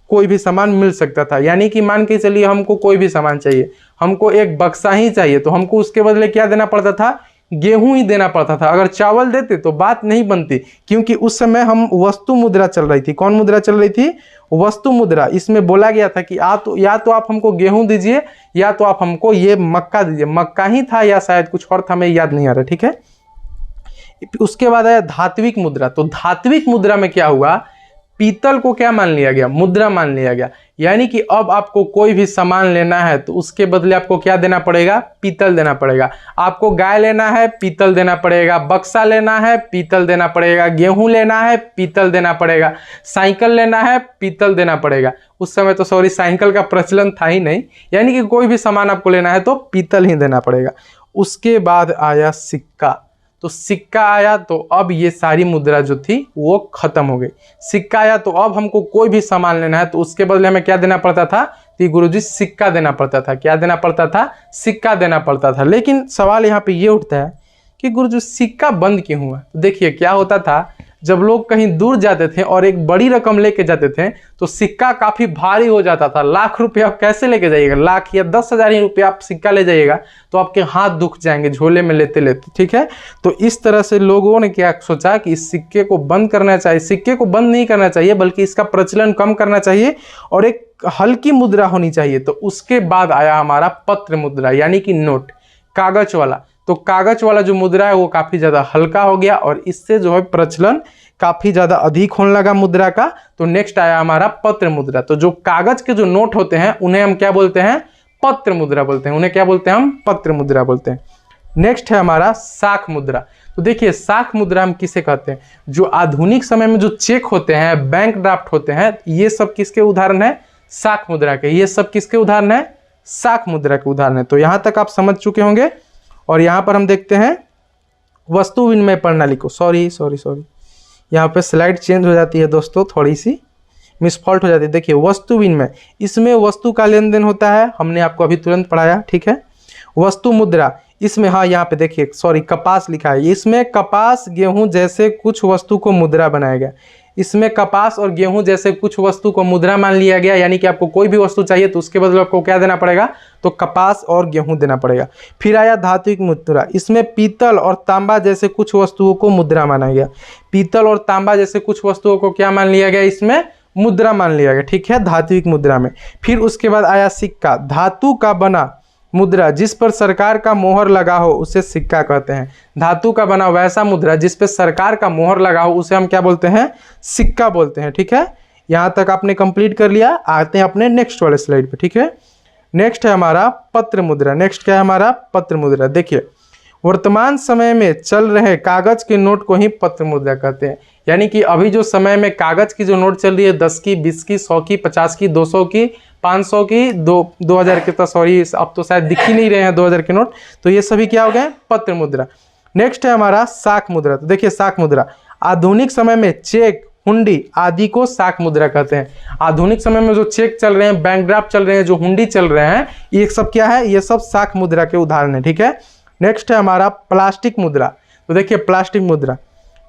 कोई भी सामान मिल सकता था। यानी कि मान के चलिए हमको कोई भी सामान चाहिए, हमको एक बक्सा ही चाहिए, तो हमको उसके बदले क्या देना पड़ता था, गेहूं ही देना पड़ता था। अगर चावल देते तो बात नहीं बनती, क्योंकि उस समय हम वस्तु मुद्रा चल रही थी। कौन मुद्रा चल रही थी, वस्तु मुद्रा। इसमें बोला गया था कि या तो आप हमको गेहूं दीजिए या तो आप हमको ये मक्का दीजिए। मक्का ही था या शायद कुछ और था, हमें याद नहीं आ रहा, ठीक है। उसके बाद आया धात्विक मुद्रा। तो धात्विक मुद्रा में क्या हुआ, पीतल को क्या मान लिया गया, मुद्रा मान लिया गया। यानी कि अब आपको कोई भी सामान लेना है तो उसके बदले आपको क्या देना पड़ेगा, पीतल देना पड़ेगा। आपको गाय लेना है, पीतल देना पड़ेगा। बक्सा लेना है, पीतल देना पड़ेगा। गेहूं लेना है, पीतल देना पड़ेगा। साइकिल लेना है, पीतल देना पड़ेगा। उस समय तो सॉरी साइकिल का प्रचलन था ही नहीं, यानी कि कोई भी सामान आपको लेना है तो पीतल ही देना पड़ेगा। उसके बाद आया सिक्का। तो सिक्का आया तो अब ये सारी मुद्रा जो थी वो खत्म हो गई। सिक्का आया तो अब हमको कोई भी सामान लेना है तो उसके बदले हमें क्या देना पड़ता था, तो गुरुजी सिक्का देना पड़ता था। क्या देना पड़ता था, सिक्का देना पड़ता था। लेकिन सवाल यहाँ पे ये उठता है कि गुरुजी सिक्का बंद क्यों हुआ। तो देखिए क्या होता था, जब लोग कहीं दूर जाते थे और एक बड़ी रकम लेके जाते थे तो सिक्का काफी भारी हो जाता था। लाख रुपया आप कैसे लेके जाइएगा, लाख या 10,000 ही रुपया आप सिक्का ले जाइएगा तो आपके हाथ दुख जाएंगे झोले में लेते लेते, ठीक है। तो इस तरह से लोगों ने क्या सोचा कि इस सिक्के को बंद करना चाहिए। सिक्के को बंद नहीं करना चाहिए बल्कि इसका प्रचलन कम करना चाहिए और एक हल्की मुद्रा होनी चाहिए। तो उसके बाद आया हमारा पत्र मुद्रा, यानी कि नोट, कागज वाला। तो कागज वाला जो मुद्रा है वो काफी ज्यादा हल्का हो गया और इससे जो है प्रचलन काफी ज्यादा अधिक होने लगा मुद्रा का। तो नेक्स्ट आया हमारा पत्र मुद्रा। तो जो कागज के जो नोट होते हैं उन्हें हम क्या बोलते हैं, पत्र मुद्रा बोलते हैं। उन्हें क्या बोलते हैं हम, पत्र मुद्रा बोलते हैं। नेक्स्ट है हमारा साख मुद्रा। तो देखिए साख मुद्रा हम किसे कहते हैं, जो आधुनिक समय में जो चेक होते हैं, बैंक ड्राफ्ट होते हैं, ये सब किसके उदाहरण है, साख मुद्रा के। ये सब किसके उदाहरण है, साख मुद्रा के उदाहरण है। तो यहां तक आप समझ चुके होंगे। और यहां पर हम देखते हैं वस्तु विनिमय प्रणाली को, सॉरी यहाँ पे स्लाइड चेंज हो जाती है दोस्तों, थोड़ी सी मिसफॉल्ट हो जाती है। देखिए वस्तु विनिमय, इसमें वस्तु का लेन देन होता है, हमने आपको अभी तुरंत पढ़ाया, ठीक है। वस्तु मुद्रा, इसमें हाँ यहाँ पे देखिए सॉरी कपास लिखा है, इसमें कपास गेहूं जैसे कुछ वस्तु को मुद्रा बनाया गया। इसमें कपास और गेहूं जैसे कुछ वस्तु को मुद्रा मान लिया गया, यानी कि आपको कोई भी वस्तु चाहिए तो उसके बदले आपको क्या देना पड़ेगा, तो कपास और गेहूं देना पड़ेगा। फिर आया धात्विक मुद्रा, इसमें पीतल और तांबा जैसे कुछ वस्तुओं को मुद्रा माना गया। पीतल और तांबा जैसे कुछ वस्तुओं को क्या मान लिया गया, इसमें मुद्रा मान लिया गया, ठीक है, धात्विक मुद्रा में। फिर उसके बाद आया सिक्का, धातु का बना मुद्रा जिस पर सरकार का मोहर लगा हो उसे सिक्का कहते हैं। धातु का बना वैसा मुद्रा जिस पर सरकार का मोहर लगा हो उसे हम क्या बोलते हैं, सिक्का बोलते हैं, ठीक है। यहाँ तक आपने कंप्लीट कर लिया, आते हैं अपने नेक्स्ट वाले स्लाइड पे, ठीक है। नेक्स्ट है हमारा पत्र मुद्रा। नेक्स्ट क्या है हमारा, पत्र मुद्रा। देखिए वर्तमान समय में चल रहे कागज के नोट को ही पत्र मुद्रा कहते हैं, यानी कि अभी जो समय में कागज की जो नोट चल रही है 10 की, 20 की, 100 की, 50 की, 200 की, 500 की, 2000 के, तो सॉरी अब तो शायद दिख ही नहीं रहे हैं 2000 के नोट, तो ये सभी क्या हो गए, पत्र मुद्रा। नेक्स्ट है हमारा साख मुद्रा। तो देखिए साख मुद्रा, आधुनिक समय में चेक, हुंडी आदि को साख मुद्रा कहते हैं। आधुनिक समय में जो चेक चल रहे हैं, बैंक ड्राफ्ट चल रहे हैं, जो हुंडी चल रहे हैं, ये सब क्या है, ये सब साख मुद्रा के उदाहरण है, ठीक है। नेक्स्ट है हमारा प्लास्टिक मुद्रा। तो देखिए प्लास्टिक मुद्रा,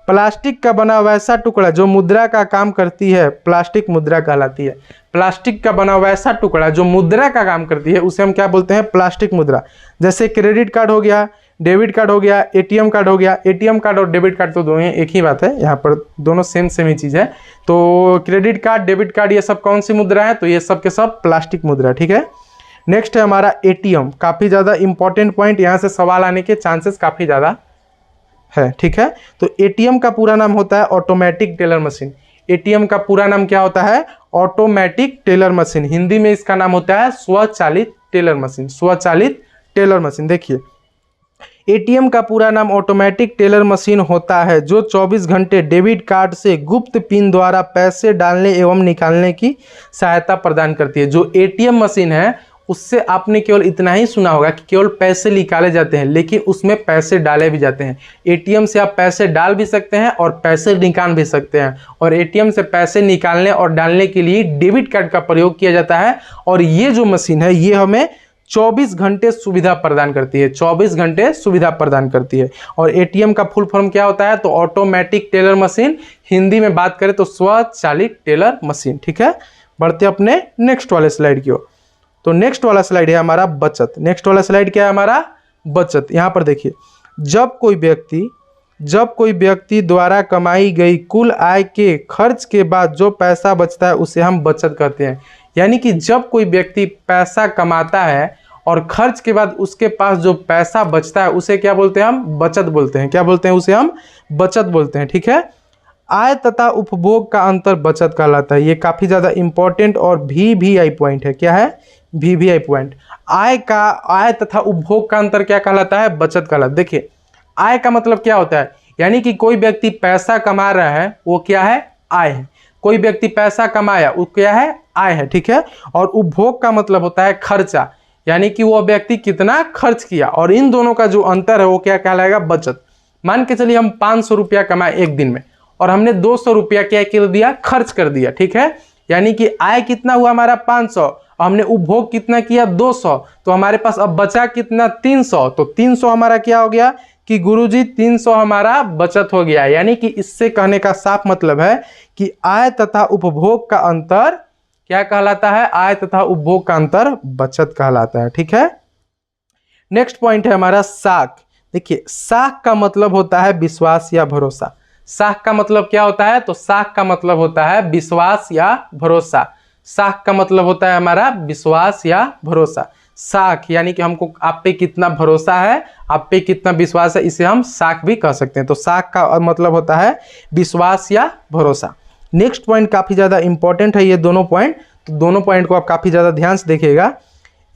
प्लास्टिक का बना वैसा टुकड़ा जो मुद्रा का काम करती है, प्लास्टिक मुद्रा कहलाती है। प्लास्टिक का बना वैसा टुकड़ा जो मुद्रा का काम करती है उसे हम क्या बोलते हैं, प्लास्टिक मुद्रा। जैसे क्रेडिट कार्ड हो गया, डेबिट कार्ड हो गया, एटीएम कार्ड हो गया। एटीएम कार्ड और डेबिट कार्ड तो दोनों एक ही बात है, यहाँ पर दोनों सेम ही चीज़ है। तो क्रेडिट कार्ड, डेबिट कार्ड, ये सब कौन सी मुद्रा है, तो ये सब के सब प्लास्टिक मुद्रा, ठीक है। नेक्स्ट है हमारा एटीएम, काफ़ी ज़्यादा इंपॉर्टेंट पॉइंट, यहाँ से सवाल आने के चांसेस काफ़ी ज़्यादा है, ठीक है। तो एटीएम का पूरा नाम होता है ऑटोमेटिक टेलर मशीन। एटीएम का पूरा नाम क्या होता है, ऑटोमेटिक टेलर मशीन। हिंदी में इसका नाम होता है स्वचालित टेलर मशीन, स्वचालित टेलर मशीन। देखिए एटीएम का पूरा नाम ऑटोमेटिक टेलर मशीन होता है जो 24 घंटे डेबिट कार्ड से गुप्त पिन द्वारा पैसे डालने एवं निकालने की सहायता प्रदान करती है। जो एटीएम मशीन है उससे आपने केवल इतना ही सुना होगा कि केवल पैसे निकाले जाते हैं, लेकिन उसमें पैसे डाले भी जाते हैं। एटीएम से आप पैसे डाल भी सकते हैं और पैसे निकाल भी सकते हैं, और एटीएम से पैसे निकालने और डालने के लिए डेबिट कार्ड का प्रयोग किया जाता है। और ये जो मशीन है ये हमें 24 घंटे सुविधा प्रदान करती है, 24 घंटे सुविधा प्रदान करती है। और एटीएम का फुल फॉर्म क्या होता है, तो ऑटोमेटिक टेलर मशीन। हिंदी में बात करें तो स्वचालित टेलर मशीन, ठीक है। बढ़ते अपने नेक्स्ट वाले स्लाइड की ओर। तो नेक्स्ट वाला स्लाइड है हमारा बचत। नेक्स्ट वाला स्लाइड क्या है हमारा, बचत। यहाँ पर देखिए जब कोई व्यक्ति द्वारा कमाई गई कुल आय के खर्च के बाद जो पैसा बचता है उसे हम बचत कहते हैं। यानी कि जब कोई व्यक्ति पैसा कमाता है और खर्च के बाद उसके पास जो पैसा बचता है उसे क्या बोलते हैं, हम बचत बोलते हैं। क्या बोलते हैं, उसे हम बचत बोलते हैं, ठीक है। आय तथा उपभोग का अंतर बचत कहलाता है। ये काफ़ी ज़्यादा इंपॉर्टेंट और VVI पॉइंट है। क्या है, VVI पॉइंट। आय तथा उपभोग का अंतर क्या कहलाता है, बचत कहलाता है। देखिए आय का मतलब क्या होता है, यानी कि कोई व्यक्ति पैसा कमा रहा है वो क्या है, आय है। कोई व्यक्ति पैसा कमाया वो क्या है, आय है, ठीक है। और उपभोग का मतलब होता है खर्चा, यानी कि वो व्यक्ति कितना खर्च किया, और इन दोनों का जो अंतर है वो क्या कहलाएगा, बचत। मान के चलिए हम 500 रुपया कमाए एक दिन में और हमने 200 रुपया क्या कर दिया, खर्च कर दिया, ठीक है। यानी कि आय कितना हुआ हमारा 500, हमने उपभोग कितना किया 200, तो हमारे पास अब बचा कितना 300। तो 300 हमारा क्या हो गया कि गुरुजी 300 हमारा बचत हो गया। यानी कि इससे कहने का साफ मतलब है कि आय तथा उपभोग का अंतर क्या कहलाता है, आय तथा उपभोग का अंतर बचत कहलाता है, ठीक है। नेक्स्ट पॉइंट है हमारा साख। देखिए साख का मतलब होता है विश्वास या भरोसा। साख का मतलब क्या होता है, तो साख का मतलब होता है विश्वास या भरोसा। साख का मतलब होता है हमारा विश्वास या भरोसा। साख यानी कि हमको आप पे कितना भरोसा है, आप पे कितना विश्वास है, इसे हम साख भी कह सकते हैं। तो साख का मतलब होता है विश्वास या भरोसा। नेक्स्ट पॉइंट काफ़ी ज़्यादा इंपॉर्टेंट है ये दोनों पॉइंट, तो दोनों पॉइंट को आप काफ़ी ज़्यादा ध्यान से देखिएगा।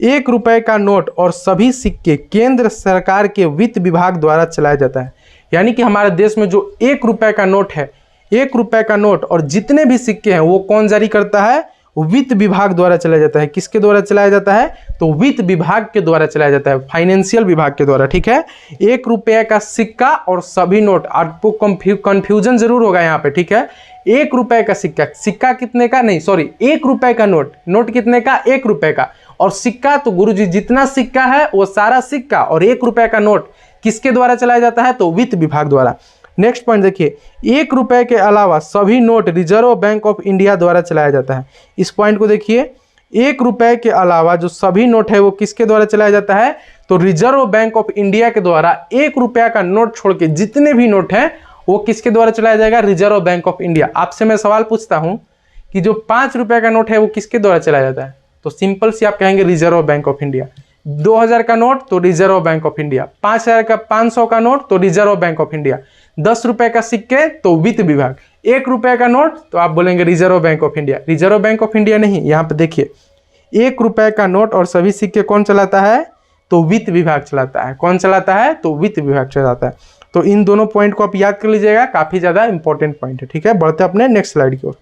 1 रुपए का नोट और सभी सिक्के केंद्र सरकार के वित्त विभाग द्वारा चलाया जाता है। यानी कि हमारे देश में जो 1 रुपए का नोट है, 1 रुपए का नोट और जितने भी सिक्के हैं वो कौन जारी करता है, वित्त विभाग द्वारा चलाया जाता है। किसके द्वारा चलाया जाता है? तो वित्त विभाग के द्वारा चलाया जाता है, फाइनेंशियल विभाग के द्वारा। ठीक है, 1 रुपये का सिक्का और सभी नोट, आपको कंफ्यूजन जरूर होगा यहाँ पे। ठीक है, 1 रुपये का सिक्का, सिक्का कितने का? नहीं सॉरी, 1 रुपये का नोट, नोट कितने का? 1 रुपये का। और सिक्का तो गुरुजी जितना सिक्का है वो सारा सिक्का, और 1 रुपये का नोट किसके द्वारा चलाया जाता है? तो वित्त विभाग द्वारा। नेक्स्ट पॉइंट देखिए, 1 रुपये के अलावा सभी note reserve bank of India द्वारा चलाया जाता है। इस पॉइंट को देखिए, 1 रुपये के अलावा जो सभी नोट है वो किसके द्वारा चलाया जाता है? तो रिजर्व बैंक ऑफ इंडिया के द्वारा 1 रुपये का नोट छोड़ के जितने भी नोट हैं वो किसके द्वारा चलाया जाएगा? Reserve bank of India. आपसे मैं सवाल पूछता हूं कि जो 5 रुपये का नोट है वो किसके द्वारा चलाया जाता है? तो सिंपल सी आप कहेंगे रिजर्व बैंक ऑफ इंडिया। 2000 का नोट तो रिजर्व बैंक ऑफ इंडिया, 5000 का 500 का नोट तो रिजर्व बैंक ऑफ इंडिया, 10 रुपए का सिक्के तो वित्त विभाग, 1 रुपये का नोट तो आप बोलेंगे reserve bank of India. Reserve bank of India नहीं, यहाँ पे देखिए 1 रुपये का नोट और सभी सिक्के कौन चलाता है? तो वित्त विभाग चलाता है। कौन चलाता है? तो वित्त विभाग चलाता है। तो इन दोनों पॉइंट को आप याद कर लीजिएगा, काफी ज्यादा इंपॉर्टेंट पॉइंट है। ठीक है, बढ़ते अपने नेक्स्ट स्लाइड की ओर।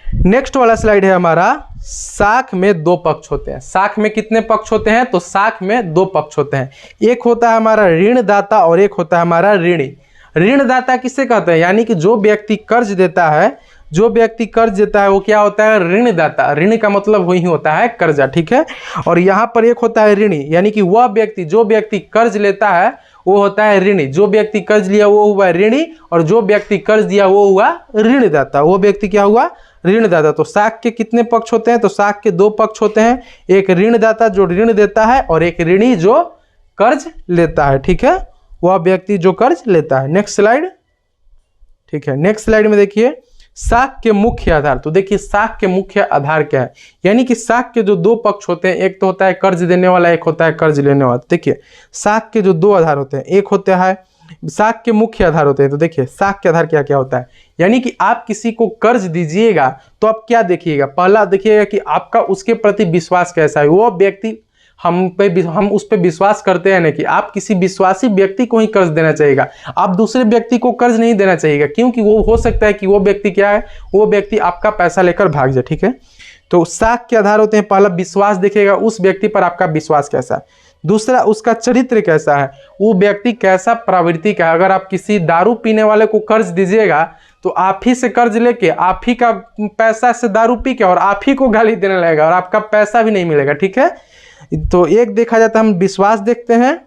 नेक्स्ट वाला स्लाइड है हमारा, साख में 2 पक्ष होते हैं। साख में कितने पक्ष होते हैं? तो साख में 2 पक्ष होते हैं। एक होता है हमारा ऋणदाता और एक होता है हमारा ऋणी। ऋणदाता किसे कहते हैं? यानी कि जो व्यक्ति कर्ज देता है, जो व्यक्ति कर्ज देता है वो क्या होता है? ऋणदाता। ऋण का मतलब वही होता है कर्जा। ठीक है, और यहाँ पर एक होता है ऋणी, यानी कि वह व्यक्ति, जो व्यक्ति कर्ज लेता है वो होता है ऋणी। जो व्यक्ति कर्ज लिया वो हुआ ऋणी, और जो व्यक्ति कर्ज दिया वो हुआ ऋणदाता। वो व्यक्ति क्या हुआ? ऋणदाता। तो साख के कितने पक्ष होते हैं? तो साख के 2 पक्ष होते हैं, एक ऋणदाता जो ऋण देता है और एक ऋणी जो कर्ज लेता है। ठीक है, वह व्यक्ति जो कर्ज लेता है। Next slide. ठीक है, नेक्स्ट स्लाइड में देखिए साख के मुख्य आधार। तो देखिए साख के मुख्य आधार क्या है? यानी कि साख के जो 2 पक्ष होते हैं, एक तो होता है कर्ज देने वाला, एक होता है कर्ज लेने वाला। देखिए साख के जो 2 आधार होते हैं, एक होता है साख के मुख्य आधार होते हैं। तो देखिए साख के आधार क्या क्या होता है? यानी कि आप किसी को कर्ज दीजिएगा तो आप क्या देखिएगा? पहला देखिएगा कि आपका उसके प्रति विश्वास कैसा है। वो व्यक्ति हम उस पर विश्वास करते हैं ना, कि आप किसी विश्वासी व्यक्ति को ही कर्ज देना चाहिएगा, आप दूसरे व्यक्ति को कर्ज नहीं देना चाहिएगा, क्योंकि वो हो सकता है कि वो व्यक्ति क्या है? वो व्यक्ति आपका पैसा लेकर भाग जाए। ठीक है, तो साख के आधार होते हैं, पहला विश्वास देखिएगा, उस व्यक्ति पर आपका विश्वास कैसा है। दूसरा उसका चरित्र कैसा है, वो व्यक्ति कैसा प्रवृत्ति का है। अगर आप किसी दारू पीने वाले को कर्ज दीजिएगा तो आप ही से कर्ज लेके, आप ही का पैसा से दारू पी के और आप ही को गाली देने लगेगा और आपका पैसा भी नहीं मिलेगा। ठीक है, तो एक देखा जाता है हम विश्वास देखते हैं,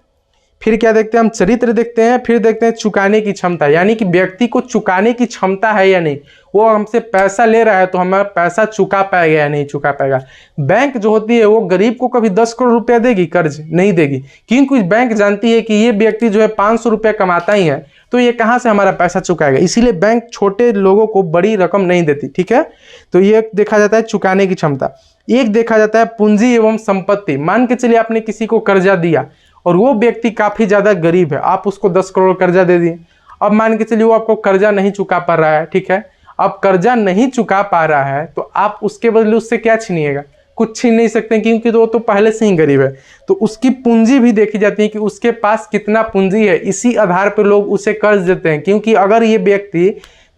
फिर क्या देखते हैं हम? चरित्र देखते हैं, फिर देखते हैं चुकाने की क्षमता, यानी कि व्यक्ति को चुकाने की क्षमता है या नहीं। वो हमसे पैसा ले रहा है तो हमारा पैसा चुका पाएगा या नहीं चुका पाएगा। बैंक जो होती है वो गरीब को कभी 10 करोड़ रुपया देगी? कर्ज नहीं देगी, क्योंकि बैंक जानती है कि ये व्यक्ति जो है 500 रुपया कमाता ही है, तो ये कहाँ से हमारा पैसा चुकाएगा। इसीलिए बैंक छोटे लोगों को बड़ी रकम नहीं देती। ठीक है, तो ये देखा जाता है चुकाने की क्षमता। एक देखा जाता है पूंजी एवं संपत्ति। मान के चलिए आपने किसी को कर्जा दिया और वो व्यक्ति काफी ज्यादा गरीब है, आप उसको 10 करोड़ कर्जा दे दिए। अब मान के चलिए वो आपको कर्जा नहीं चुका पा रहा है। ठीक है, अब कर्जा नहीं चुका पा रहा है तो आप उसके बदले उससे क्या छीनिएगा? कुछ छीन नहीं सकते, क्योंकि वो तो पहले से ही गरीब है। तो उसकी पूंजी भी देखी जाती है कि उसके पास कितना पूंजी है, इसी आधार पर लोग उसे कर्ज देते हैं। क्योंकि अगर ये व्यक्ति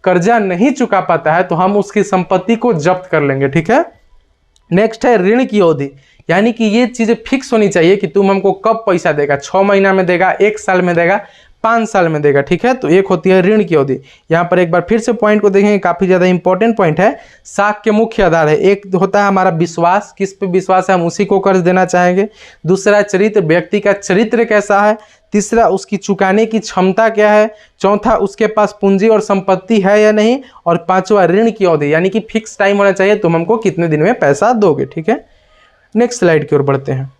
कर्जा नहीं चुका पाता है तो हम उसकी संपत्ति को जब्त कर लेंगे। ठीक है, नेक्स्ट है ऋण की अवधि, यानी कि ये चीजें फिक्स होनी चाहिए कि तुम हमको कब पैसा देगा, 6 महीना में देगा, 1 साल में देगा, 5 साल में देगा। ठीक है, तो एक होती है ऋण की अवधि। यहाँ पर एक बार फिर से पॉइंट को देखेंगे, काफी ज्यादा इंपॉर्टेंट पॉइंट है। साख के मुख्य आधार है, एक होता है हमारा विश्वास, किस पे विश्वास है, हम उसी को कर्ज देना चाहेंगे। दूसरा चरित्र, व्यक्ति का चरित्र कैसा है। तीसरा उसकी चुकाने की क्षमता क्या है। चौथा उसके पास पूंजी और संपत्ति है या नहीं। और 5वां ऋण की अवधि, यानी कि फिक्स टाइम होना चाहिए, तुम हमको कितने दिन में पैसा दोगे। ठीक है, नेक्स्ट स्लाइड की ओर बढ़ते हैं।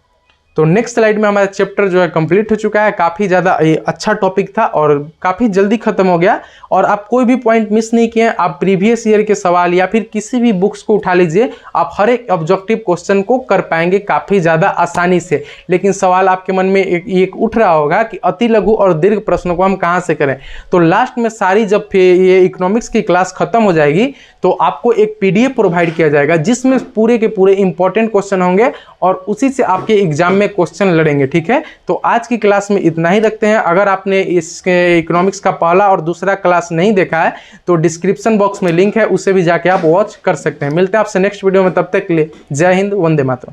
तो नेक्स्ट स्लाइड में हमारा चैप्टर जो है कंप्लीट हो चुका है। काफ़ी ज़्यादा अच्छा टॉपिक था और काफ़ी जल्दी खत्म हो गया, और आप कोई भी पॉइंट मिस नहीं किए। आप प्रीवियस ईयर के सवाल या फिर किसी भी बुक्स को उठा लीजिए, आप हर एक ऑब्जेक्टिव क्वेश्चन को कर पाएंगे काफ़ी ज़्यादा आसानी से। लेकिन सवाल आपके मन में एक उठ रहा होगा कि अति लघु और दीर्घ प्रश्नों को हम कहाँ से करें। तो लास्ट में सारी जब ये इकोनॉमिक्स की क्लास खत्म हो जाएगी तो आपको एक PDF प्रोवाइड किया जाएगा जिसमें पूरे के पूरे इंपॉर्टेंट क्वेश्चन होंगे और उसी से आपके एग्जाम में में क्वेश्चन लड़ेंगे, ठीक है। तो आज की क्लास में इतना ही रखते हैं। अगर आपने इसके इकोनॉमिक्स का पहला और दूसरा क्लास नहीं देखा है तो डिस्क्रिप्शन बॉक्स में लिंक है, उसे भी जाके आप वॉच कर सकते हैं। मिलते हैं आपसे नेक्स्ट वीडियो में, तब तक के लिए जय हिंद, वंदे मातरम।